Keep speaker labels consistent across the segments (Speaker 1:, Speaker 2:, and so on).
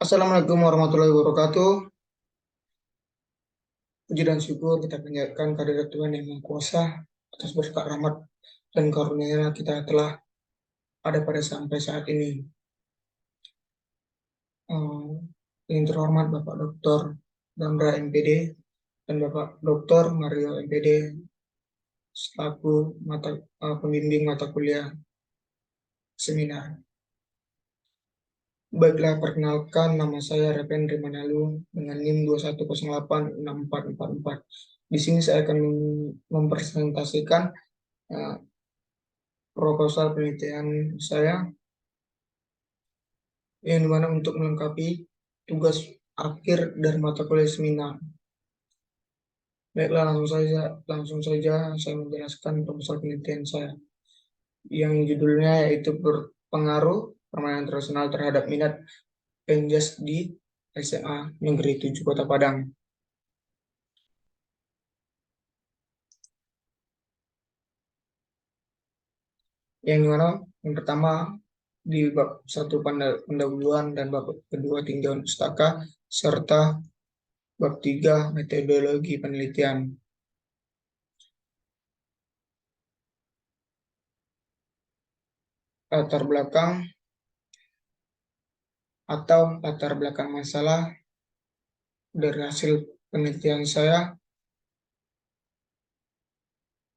Speaker 1: Assalamualaikum warahmatullahi wabarakatuh. Puji dan syukur kita panjatkan kehadirat Tuhan yang Maha Kuasa atas berkat rahmat dan karunia kita telah ada pada sampai saat ini. Yang terhormat Bapak Dr. Damra MPD dan Bapak Dr. Mario MPD selaku pembimbing mata kuliah seminar. Baiklah, perkenalkan, nama saya Repen Rimanalu dengan NIM 21086444. Di sini saya akan mempresentasikan proposal penelitian saya, yang dimana untuk melengkapi tugas akhir dari mata kuliah seminar. Baiklah, langsung saja saya menjelaskan proposal penelitian saya, yang judulnya yaitu berpengaruh permainan tradisional terhadap minat penjas di SMA Negeri 7 Kota Padang. Yang dimana yang pertama di bab 1 pendahuluan dan bab kedua tinjauan pustaka serta bab 3 metodologi penelitian. Latar belakang atau latar belakang masalah dari hasil penelitian saya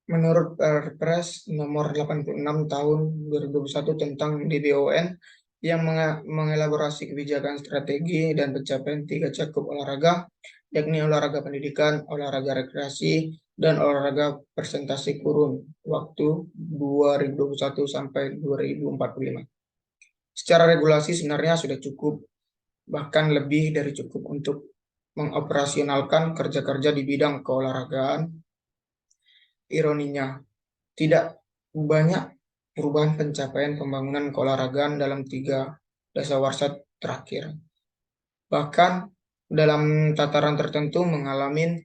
Speaker 1: menurut Perpres nomor 86 tahun 2021 tentang DBON yang mengelaborasi kebijakan strategi dan pencapaian 3 cakup olahraga, yakni olahraga pendidikan, olahraga rekreasi, dan olahraga presentasi kurun waktu 2021 sampai 2045. Secara regulasi sebenarnya sudah cukup, bahkan lebih dari cukup untuk mengoperasionalkan kerja-kerja di bidang keolahragaan. Ironinya, tidak banyak perubahan pencapaian pembangunan keolahragaan dalam 3 dasawarsa terakhir. Bahkan dalam tataran tertentu mengalami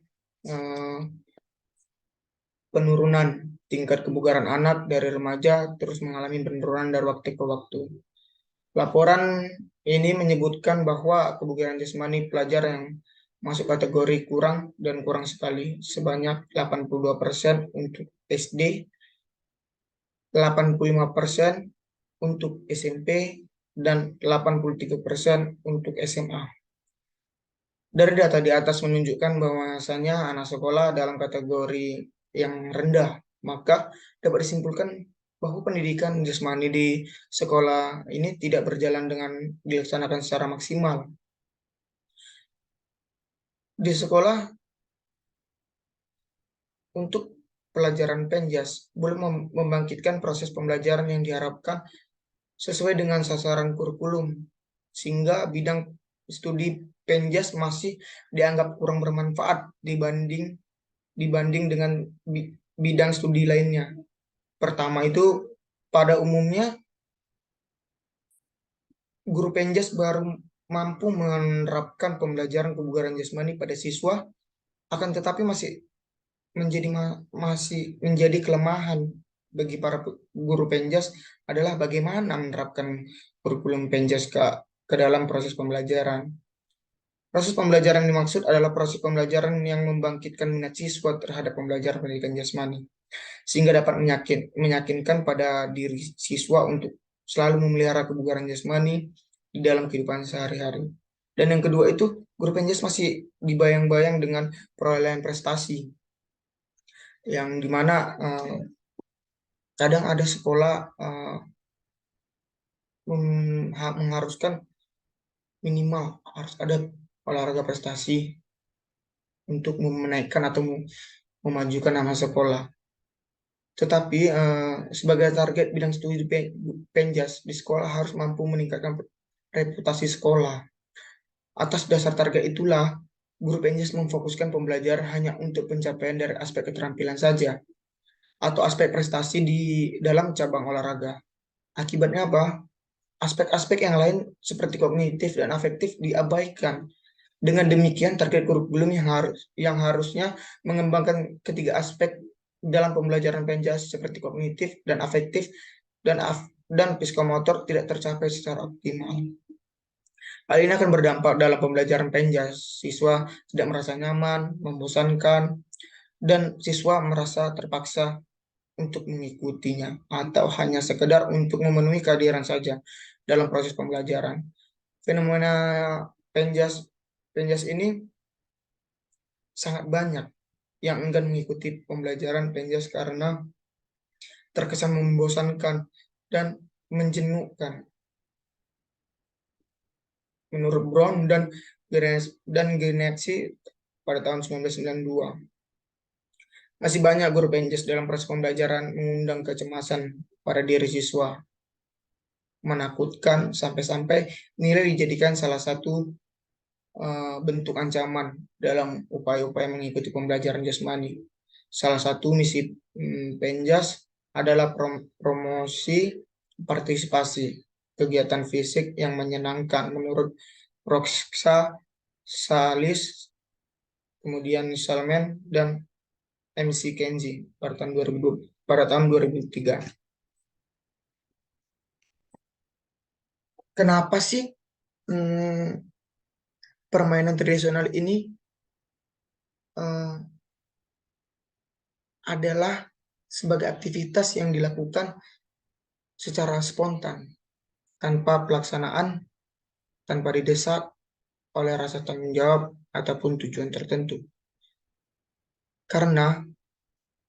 Speaker 1: penurunan tingkat kebugaran anak dari remaja, terus mengalami penurunan dari waktu ke waktu. Laporan ini menyebutkan bahwa kebugaran jasmani pelajar yang masuk kategori kurang dan kurang sekali sebanyak 82% untuk SD, 85% untuk SMP, dan 83% untuk SMA. Dari data di atas menunjukkan bahwasanya anak sekolah dalam kategori yang rendah, maka dapat disimpulkan bahwa pendidikan jasmani di sekolah ini tidak berjalan dengan dilaksanakan secara maksimal. Di sekolah, untuk pelajaran penjas belum membangkitkan proses pembelajaran yang diharapkan sesuai dengan sasaran kurikulum, sehingga bidang studi penjas masih dianggap kurang bermanfaat dibanding dengan bidang studi lainnya. Pertama itu, pada umumnya guru penjas baru mampu menerapkan pembelajaran kebugaran jasmani pada siswa, akan tetapi masih menjadi kelemahan bagi para guru penjas adalah bagaimana menerapkan kurikulum penjas ke dalam proses pembelajaran. Proses pembelajaran dimaksud adalah proses pembelajaran yang membangkitkan minat siswa terhadap pembelajaran pendidikan jasmani, sehingga dapat meyakinkan pada diri siswa untuk selalu memelihara kebugaran jasmani di dalam kehidupan sehari-hari. Dan yang kedua itu, guru penjas masih dibayang-bayang dengan perolehan prestasi, yang dimana kadang ada sekolah mengharuskan minimal harus ada olahraga prestasi untuk menaikkan atau memajukan nama sekolah. Tetapi sebagai target bidang studi penjas di sekolah harus mampu meningkatkan reputasi sekolah. Atas dasar target itulah, guru penjas memfokuskan pembelajaran hanya untuk pencapaian dari aspek keterampilan saja atau aspek prestasi di dalam cabang olahraga. Akibatnya apa? Aspek-aspek yang lain seperti kognitif dan afektif diabaikan. Dengan demikian, target kurikulum yang harusnya mengembangkan ketiga aspek dalam pembelajaran penjas seperti kognitif dan afektif dan psikomotor tidak tercapai secara optimal. Hal ini akan berdampak dalam pembelajaran penjas. Siswa tidak merasa nyaman, membosankan, dan siswa merasa terpaksa untuk mengikutinya atau hanya sekedar untuk memenuhi kehadiran saja dalam proses pembelajaran. Fenomena penjas penjas ini sangat banyak yang enggan mengikuti pembelajaran penjas karena terkesan membosankan dan menjenuhkan. Menurut Brown dan Genesi pada tahun 1992, masih banyak guru penjas dalam proses pembelajaran mengundang kecemasan pada diri siswa, menakutkan sampai-sampai nilai dijadikan salah satu bentuk ancaman dalam upaya-upaya mengikuti pembelajaran jasmani. Salah satu misi penjas adalah promosi partisipasi kegiatan fisik yang menyenangkan menurut Roxa, Salis, kemudian Salman dan MC Kenji pada tahun 2003. Kenapa sih permainan tradisional ini eh, adalah sebagai aktivitas yang dilakukan secara spontan, tanpa pelaksanaan, tanpa didesak oleh rasa tanggung jawab ataupun tujuan tertentu. Karena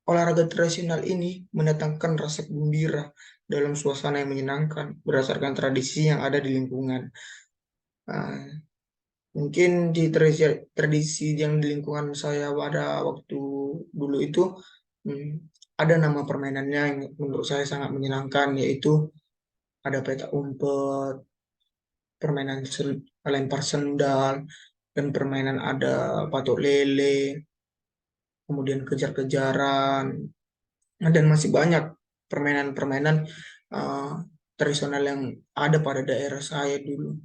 Speaker 1: olahraga tradisional ini mendatangkan rasa gembira dalam suasana yang menyenangkan berdasarkan tradisi yang ada di lingkungan. Nah, mungkin di tradisi yang di lingkungan saya pada waktu dulu itu hmm, ada nama permainannya yang menurut saya sangat menyenangkan, yaitu ada petak umpet, permainan lempar sendal, dan permainan ada patok lele, kemudian kejar-kejaran, dan masih banyak permainan-permainan uh, tradisional yang ada pada daerah saya dulu.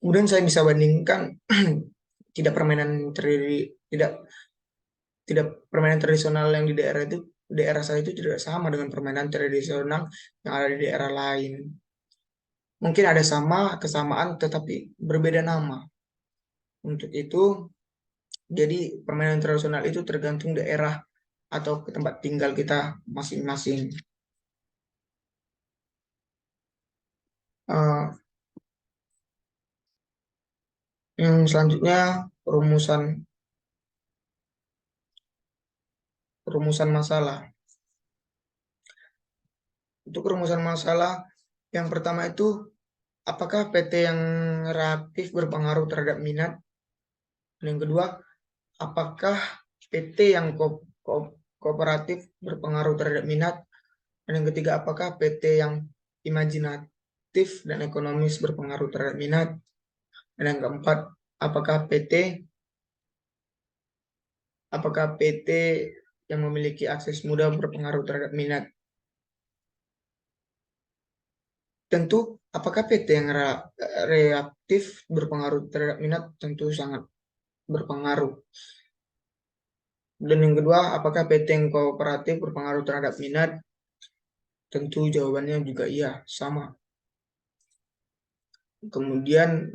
Speaker 1: Kemudian saya bisa bandingkan tidak permainan tidak tidak permainan tradisional yang di daerah saya itu tidak sama dengan permainan tradisional yang ada di daerah lain. Mungkin ada kesamaan tetapi berbeda nama. Untuk itu, jadi permainan tradisional itu tergantung daerah atau ke tempat tinggal kita masing-masing. Uh, yang selanjutnya rumusan rumusan masalah. Untuk rumusan masalah yang pertama itu, apakah PT yang reaktif berpengaruh terhadap minat? Dan yang kedua, apakah PT yang kooperatif berpengaruh terhadap minat? Dan yang ketiga, apakah PT yang imajinatif dan ekonomis berpengaruh terhadap minat? Dan yang keempat, apakah PT apakah PT yang memiliki akses mudah berpengaruh terhadap minat? Tentu, apakah PT yang reaktif berpengaruh terhadap minat? Tentu sangat berpengaruh. Dan yang kedua, apakah PT yang kooperatif berpengaruh terhadap minat? Tentu jawabannya juga iya, sama. Kemudian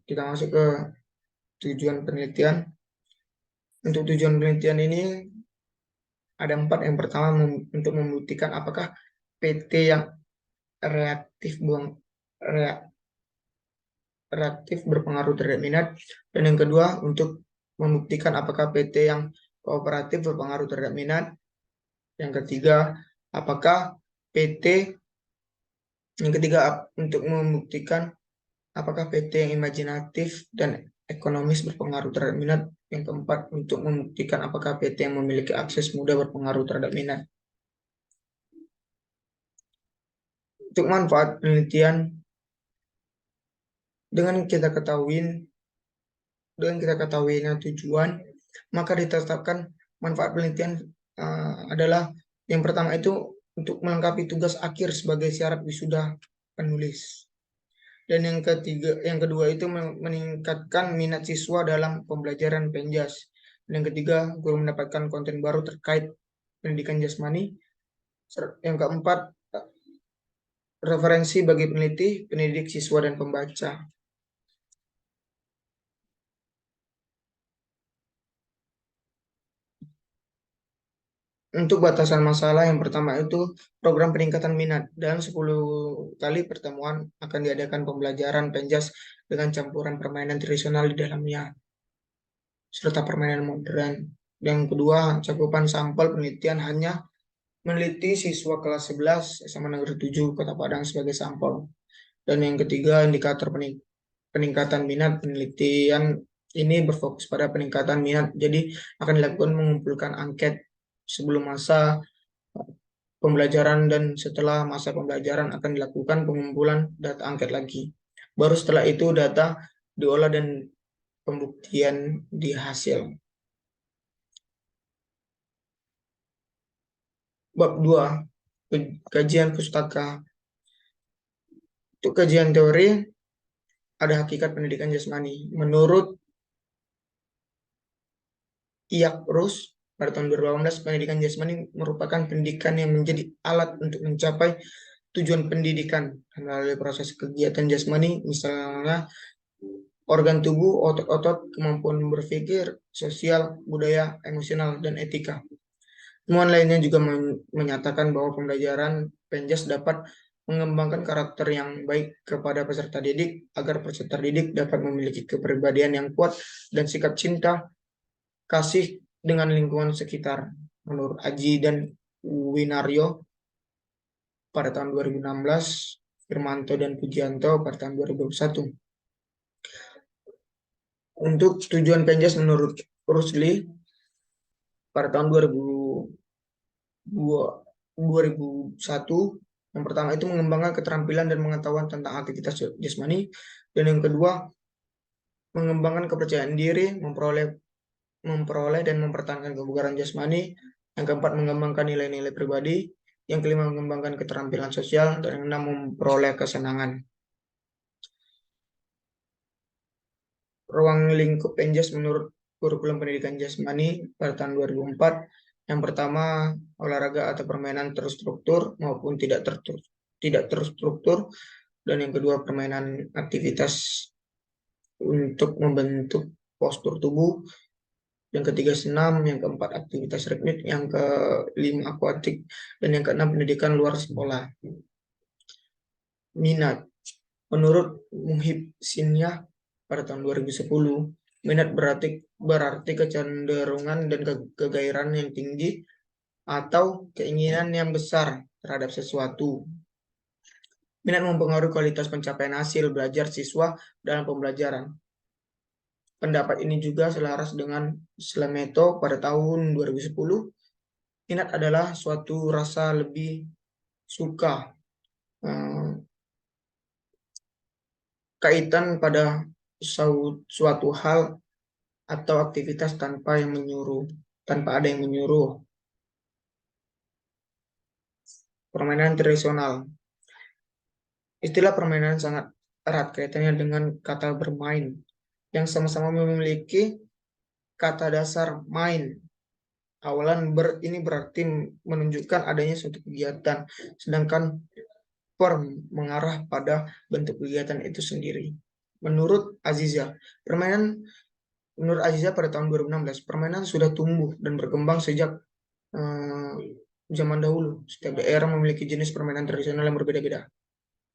Speaker 1: kita masuk ke tujuan penelitian. Untuk tujuan penelitian ini ada 4. Yang pertama, untuk membuktikan apakah PT yang reaktif reaktif berpengaruh terhadap minat. Dan yang kedua, untuk membuktikan apakah PT yang kooperatif berpengaruh terhadap minat. Yang ketiga, apakah PT yang ketiga untuk membuktikan apakah PT yang imajinatif dan ekonomis berpengaruh terhadap minat. Yang keempat, untuk membuktikan apakah PT yang memiliki akses mudah berpengaruh terhadap minat. Untuk manfaat penelitian, dengan kita ketahuinya tujuan, maka ditetapkan manfaat penelitian adalah yang pertama itu untuk melengkapi tugas akhir sebagai syarat wisuda penulis. Dan yang kedua itu meningkatkan minat siswa dalam pembelajaran penjas. Dan yang ketiga, guru mendapatkan konten baru terkait pendidikan jasmani. Yang keempat, Referensi bagi peneliti, pendidik, siswa, dan pembaca. Untuk batasan masalah yang pertama itu program peningkatan minat. Dalam 10 kali pertemuan akan diadakan pembelajaran penjas dengan campuran permainan tradisional di dalamnya, serta permainan modern. Yang kedua, cakupan sampel penelitian hanya meneliti siswa kelas 11 SMA Negeri 7 Kota Padang sebagai sampel. Dan yang ketiga, indikator peningkatan minat penelitian ini berfokus pada peningkatan minat. Jadi akan dilakukan mengumpulkan angket sebelum masa pembelajaran dan setelah masa pembelajaran akan dilakukan pengumpulan data angket lagi. Baru setelah itu data diolah dan pembuktian dihasil. Bab 2, kajian pustaka. Untuk kajian teori, ada hakikat pendidikan jasmani. Menurut Iak Rus, pada tahun 2018, pendidikan jasmani merupakan pendidikan yang menjadi alat untuk mencapai tujuan pendidikan melalui proses kegiatan jasmani, misalnya organ tubuh, otot-otot, kemampuan berpikir, sosial, budaya, emosional, dan etika. Temuan lainnya juga menyatakan bahwa pembelajaran penjas dapat mengembangkan karakter yang baik kepada peserta didik agar peserta didik dapat memiliki kepribadian yang kuat dan sikap cinta kasih dengan lingkungan sekitar. Menurut Aji dan Winaryo pada tahun 2016, Firmanto dan Pujianto pada tahun 2021. Untuk tujuan penjas menurut Rusli pada tahun 2001, yang pertama itu mengembangkan keterampilan dan pengetahuan tentang aktivitas jasmani, dan yang kedua mengembangkan kepercayaan diri, memperoleh dan mempertahankan kebugaran jasmani, yang keempat mengembangkan nilai-nilai pribadi, yang kelima mengembangkan keterampilan sosial, dan yang enam memperoleh kesenangan. Ruang lingkup penjas menurut kurikulum pendidikan jasmani pada tahun 2004. Yang pertama, olahraga atau permainan terstruktur maupun tidak terstruktur. Dan yang kedua, permainan aktivitas untuk membentuk postur tubuh. Yang ketiga, senam. Yang keempat, aktivitas ritmik. Yang kelima, akuatik. Dan yang keenam, pendidikan luar sekolah. Minat. Menurut Muhib Sinyah pada tahun 2010, minat berarti kecenderungan dan kegairan yang tinggi atau keinginan yang besar terhadap sesuatu. Minat mempengaruhi kualitas pencapaian hasil belajar siswa dalam pembelajaran. Pendapat ini juga selaras dengan Slameto pada tahun 2010. Minat adalah suatu rasa lebih suka, kaitan pada suatu hal atau aktivitas tanpa ada yang menyuruh. Permainan tradisional. Istilah permainan sangat erat kaitannya dengan kata bermain, yang sama-sama memiliki kata dasar main. Awalan ini berarti menunjukkan adanya suatu kegiatan, sedangkan per mengarah pada bentuk kegiatan itu sendiri. Menurut Aziza pada tahun 2016, permainan sudah tumbuh dan berkembang sejak zaman dahulu. Setiap daerah memiliki jenis permainan tradisional yang berbeda-beda.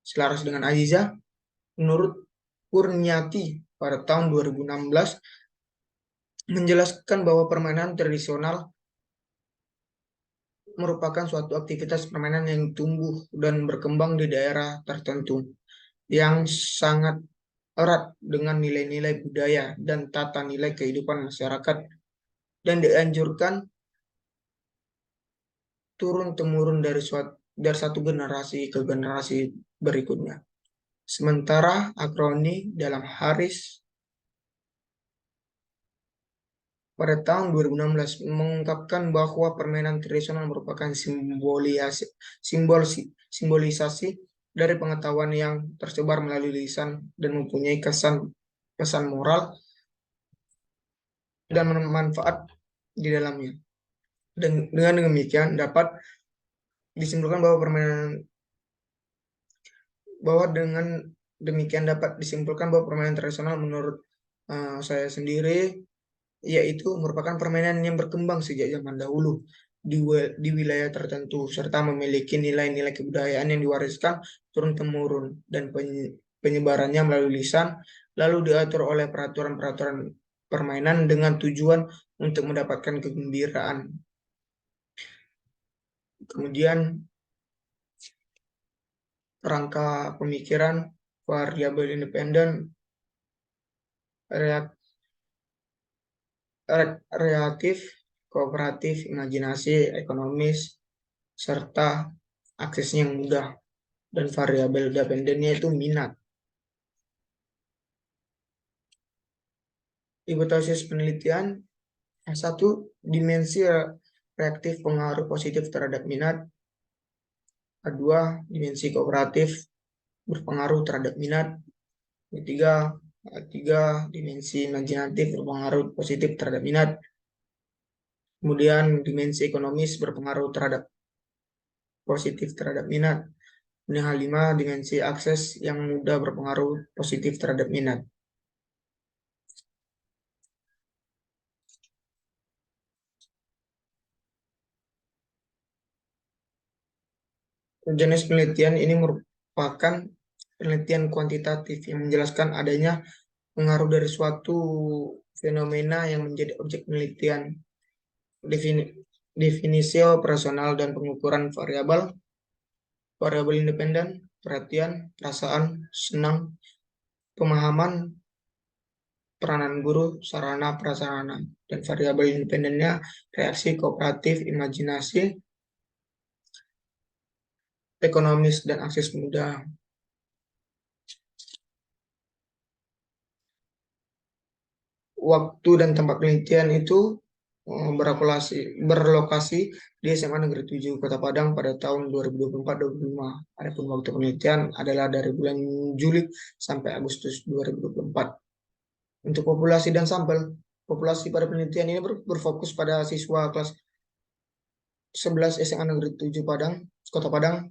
Speaker 1: Selaras dengan Aziza, menurut Kurniati pada tahun 2016 menjelaskan bahwa permainan tradisional merupakan suatu aktivitas permainan yang tumbuh dan berkembang di daerah tertentu yang sangat erat dengan nilai-nilai budaya dan tata nilai kehidupan masyarakat dan dianjurkan turun-temurun dari satu generasi ke generasi berikutnya. Sementara Akroni dalam Haris pada tahun 2016 mengungkapkan bahwa permainan tradisional merupakan simbolisasi dari pengetahuan yang tersebar melalui lisan dan mempunyai pesan moral dan manfaat di dalamnya. Dan dengan demikian dapat disimpulkan bahwa permainan bahwa dengan demikian dapat disimpulkan bahwa permainan tradisional menurut saya sendiri yaitu merupakan permainan yang berkembang sejak zaman dahulu di wilayah tertentu serta memiliki nilai-nilai kebudayaan yang diwariskan turun-temurun dan penyebarannya melalui lisan lalu diatur oleh peraturan-peraturan permainan dengan tujuan untuk mendapatkan kegembiraan. Kemudian rangka pemikiran variabel independen, reaktif, kooperatif, imajinasi, ekonomis, serta aksesnya yang mudah. Dan variabel dependennya itu minat. Hipotesis penelitian, satu, dimensi reaktif pengaruh positif terhadap minat. Kedua, dimensi kooperatif berpengaruh terhadap minat. Ketiga, dimensi imajinatif berpengaruh positif terhadap minat. Kemudian dimensi ekonomis berpengaruh terhadap positif terhadap minat. Ini hal 5, dimensi akses yang mudah berpengaruh positif terhadap minat. Jenis penelitian ini merupakan penelitian kuantitatif yang menjelaskan adanya pengaruh dari suatu fenomena yang menjadi objek penelitian. Definisi operasional dan pengukuran variabel, variabel independen, perhatian, perasaan, senang, pemahaman, peranan guru, sarana, prasarana, dan variabel independennya reaksi, kooperatif, imajinasi, ekonomis, dan akses mudah. Waktu dan tempat penelitian itu berlokasi di SMA Negeri 7 Kota Padang pada tahun 2024-2025. Adapun waktu penelitian adalah dari bulan Juli sampai Agustus 2024. Untuk populasi dan sampel, populasi pada penelitian ini berfokus pada siswa kelas 11 SMA Negeri 7 Padang, Kota Padang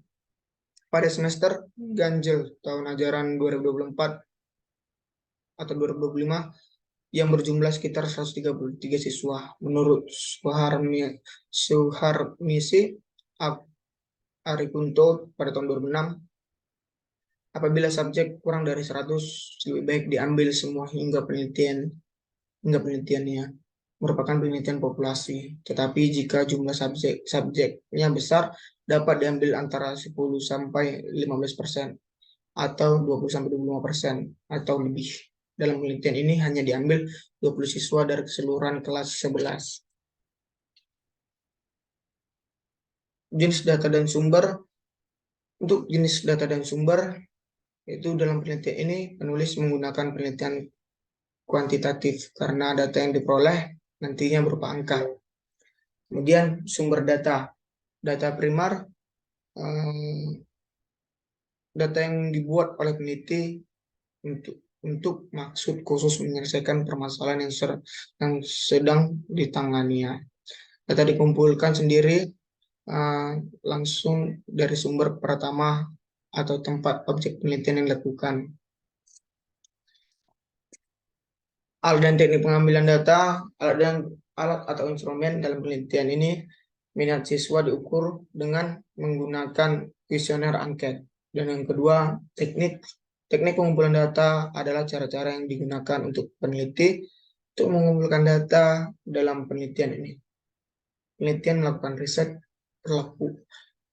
Speaker 1: pada semester ganjil tahun ajaran 2024 atau 2025 yang berjumlah sekitar 133 siswa. Menurut Suharmisi Arikunto pada tahun 2006, apabila subjek kurang dari 100, lebih baik diambil semua hingga penelitiannya merupakan penelitian populasi. Tetapi jika jumlah subjeknya besar, dapat diambil antara 10 sampai 15% atau 20 sampai 25% atau lebih. Dalam penelitian ini hanya diambil 20 siswa dari keseluruhan kelas 11. Jenis data dan sumber. Untuk jenis data dan sumber, itu dalam penelitian ini penulis menggunakan penelitian kuantitatif karena data yang diperoleh nantinya berupa angka. Kemudian sumber data. Data primar, data yang dibuat oleh peneliti untuk maksud khusus menyelesaikan permasalahan yang sedang ditanganinya. Data dikumpulkan sendiri langsung dari sumber pertama atau tempat objek penelitian yang dilakukan. Alat dan teknik pengambilan data, alat atau instrumen dalam penelitian ini, minat siswa diukur dengan menggunakan kuesioner angket. Dan yang kedua, teknik pengumpulan data adalah cara-cara yang digunakan untuk peneliti untuk mengumpulkan data dalam penelitian ini. Penelitian melakukan riset,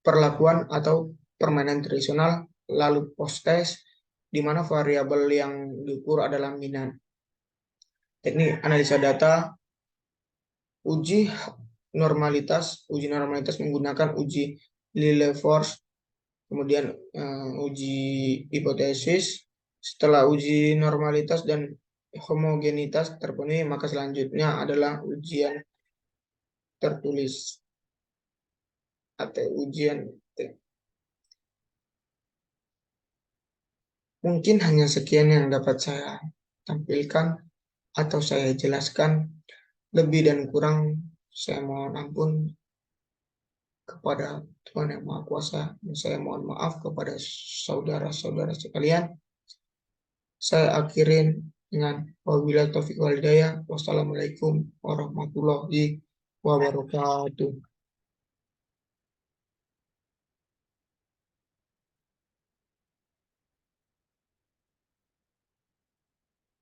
Speaker 1: perlakuan atau permainan tradisional, lalu post-test, di mana variabel yang diukur adalah minat. Teknik analisa data, uji normalitas menggunakan uji Lilliefors, kemudian uji hipotesis. Setelah uji normalitas dan homogenitas terpenuhi, maka selanjutnya adalah ujian tertulis atau ujian. Mungkin hanya sekian yang dapat saya tampilkan atau saya jelaskan. Lebih dan kurang saya mohon ampun. kepada Tuhan Yang Maha Kuasa. Dan saya mohon maaf kepada saudara-saudara sekalian. Saya akhirin dengan wabillahi taufiq wal hidayah. Wassalamualaikum warahmatullahi wabarakatuh.